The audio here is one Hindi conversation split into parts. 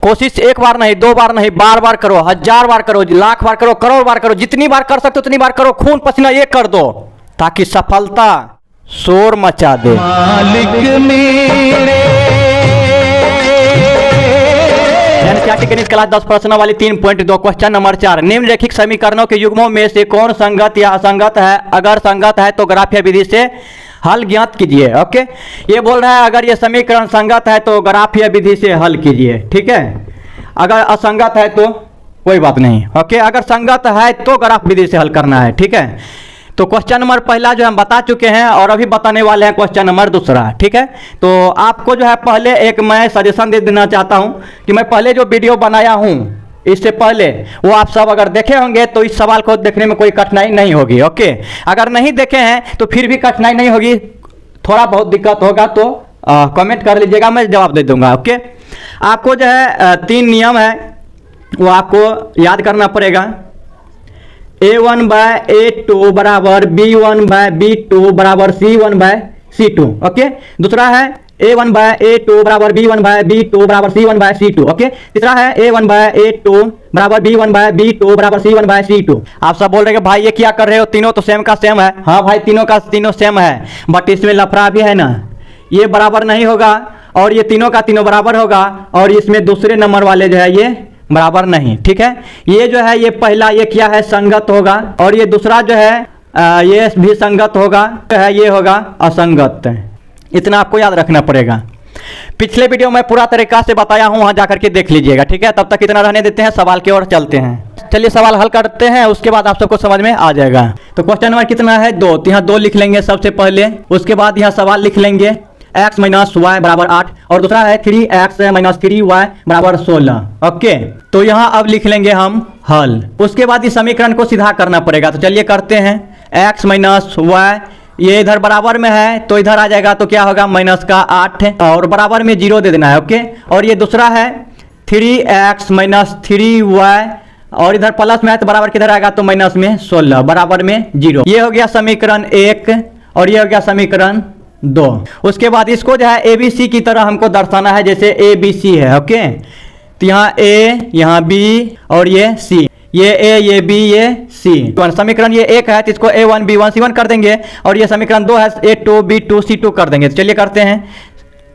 कोशिश एक बार नहीं, दो बार नहीं, बार बार करो, 1000 बार करो, लाख बार करो, करोड़ बार करो, जितनी बार कर सकते हो उतनी बार करो, खून पसीना ये कर दो ताकि सफलता शोर मचा दे। मालिक मेरे क्लास 10 प्रश्न वाली 3.2 क्वेश्चन नंबर 4, निम्नलिखित समीकरणों के युग्मों में से कौन संगत या असंगत है? अगर संगत है तो ग्राफीय विधि से हल ज्ञात कीजिए। ओके, ये बोल रहा है अगर ये समीकरण संगत है तो ग्राफीय विधि से हल कीजिए। ठीक है, अगर असंगत है तो कोई बात नहीं। ओके, अगर संगत है तो ग्राफ विधि से हल करना है। ठीक है, तो क्वेश्चन नंबर पहला जो हम बता चुके हैं और अभी बताने वाले हैं क्वेश्चन नंबर दूसरा। ठीक है, तो आपको जो है पहले एक मैं सजेशन दे देना चाहता हूं कि मैं पहले जो वीडियो बनाया हूं इससे पहले वो आप सब अगर देखे होंगे तो इस सवाल को देखने में कोई कठिनाई नहीं होगी। ओके, अगर नहीं देखे हैं तो फिर भी कठिनाई नहीं होगी, थोड़ा बहुत दिक्कत होगा तो कमेंट कर लीजिएगा, मैं जवाब दे दूंगा। ओके, आपको जो है 3 नियम है वो आपको याद करना पड़ेगा। A1/A2 बराबर B1/B2 बराबर C1/C2। ओके, दूसरा है A1/A2 बराबर B1/B2 बराबर C1/C2। ओके, तीसरा है A1/A2 बराबर B1/B2 बराबर C1/C2। आप सब बोल रहे हैं भाई ये क्या कर रहे हो, तीनों तो सेम का सेम है। हाँ भाई, तीनों का तीनों सेम है, बट इसमें लफड़ा भी है ना, ये बराबर नहीं होगा और ये तीनों का तीनों बराबर होगा और इसमें दूसरे नंबर वाले जो है ये बराबर नहीं। ठीक है, ये जो है ये पहला ये क्या है संगत होगा और ये दूसरा जो है ये भी संगत होगा, जो है ये होगा असंगत। इतना आपको याद रखना पड़ेगा। पिछले वीडियो में पूरा तरीका से बताया हूँ, वहाँ जाकर के देख लीजिएगा। ठीक है, तब तक इतना रहने देते हैं, सवाल की ओर चलते हैं। चलिए सवाल हल करते हैं, उसके बाद आप सबको समझ में आ जाएगा। तो क्वेश्चन नंबर कितना है 2, तो यहाँ 2 लिख लेंगे सबसे पहले, उसके बाद यहाँ सवाल लिख लेंगे x - y बराबर 8 और दूसरा है 3x - 3y बराबर 16। ओके, तो यहाँ अब लिख लेंगे हम हल, उसके बाद इस समीकरण को सीधा करना पड़ेगा। तो चलिए करते हैं, x - y ये इधर बराबर में है तो इधर आ जाएगा, तो क्या होगा माइनस का 8 और बराबर में 0 दे देना है। ओके, और ये दूसरा है 3x - 3y और इधर प्लस में है तो बराबर किधर आएगा, तो माइनस में 16 बराबर में 0। ये हो गया समीकरण 1 और ये हो गया समीकरण 2। उसके बाद इसको जो है ABC की तरह हमको दर्शाना है, जैसे ABC है। ओके, तो यहाँ A, यहाँ B और ये C, ये A, ये B, ये C। समीकरण ये 1 है तो इसको A1 B1 C1 कर देंगे और ये समीकरण 2 है A2 B2 C2 कर देंगे। तो चलिए करते हैं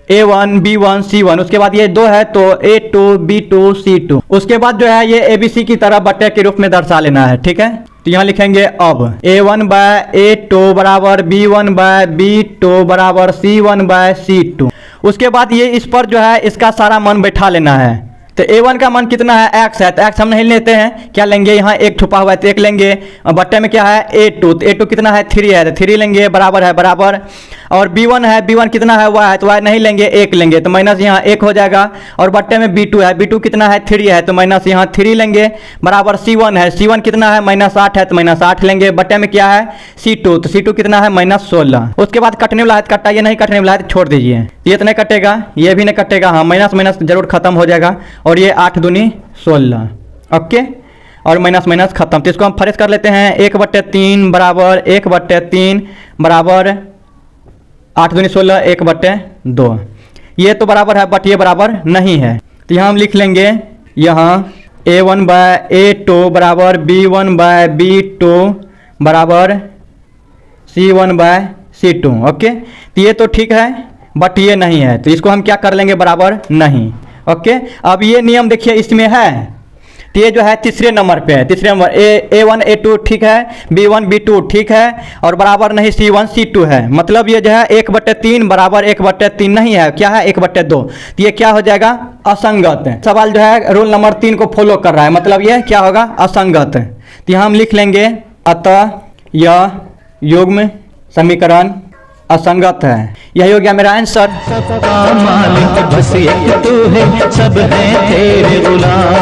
A1 B1 C1, उसके बाद ये 2 है तो A2 B2 C2। उसके बाद जो है ये ABC की तरह बट्टे के रूप में दर्शा लेना है। ठीक है, तो यहाँ लिखेंगे अब A1/A2 बराबर B1/B2 बराबर C1/C2। उसके बाद ये इस पर जो है इसका सारा मान बैठा लेना है। तो A1 का मान कितना है, x है, तो x हम नहीं लेते हैं, क्या लेंगे, यहाँ 1 छुपा हुआ है तो 1 लेंगे और बट्टे में क्या है A2, तो A2 कितना है 3 है, तो 3 लेंगे, बराबर है बराबर। और B1 है, B1 कितना है y है, तो y नहीं लेंगे 1 लेंगे, तो माइनस यहाँ 1 हो जाएगा। और बट्टे में B2 है, B2 कितना है 3 है, तो माइनस यहाँ 3 लेंगे, बराबर C1 है, C1 कितना है -8 है, तो -8 लेंगे। बट्टे में क्या है C2, तो C2 कितना है -16। उसके बाद कटने वाला है तो कटा, ये नहीं कटने वाला है तो छोड़ दीजिए, ये तो नहीं कटेगा, ये भी नहीं कटेगा, हाँ माइनस माइनस जरूर खत्म हो जाएगा। और ये 8 दूनी 16। ओके, और माइनस माइनस खत्म। तो इसको हम फ्रेश कर लेते हैं, 1/3 बराबर 1/3 बराबर 8 दूनी 16 1/2। ये तो बराबर है बट ये बराबर नहीं है, तो यहाँ हम लिख लेंगे यहाँ A1/A2 बराबर B1/B2 बराबर C1/C2। ओके, तो ये तो ठीक है बट ये नहीं है, तो इसको हम क्या कर लेंगे, बराबर नहीं। ओके, अब ये नियम देखिए इसमें है, तो ये जो है तीसरे नंबर पे है, तीसरे नंबर A1 A2 ठीक है, B1 B2 ठीक है और बराबर नहीं C1 C2 है। मतलब ये जो है 1/3 बराबर 1/3 नहीं है, क्या है 1/2, तो ये क्या हो जाएगा असंगत है। सवाल जो है रूल नंबर 3 को फॉलो कर रहा है, मतलब ये क्या होगा असंगत है। तो यहाँ हम लिख लेंगे अतः यह युग्म समीकरण असंगत है। यही हो गया मेरा आंसर। सबका मालिक बस एक तू है, सब है तेरे गुलाम।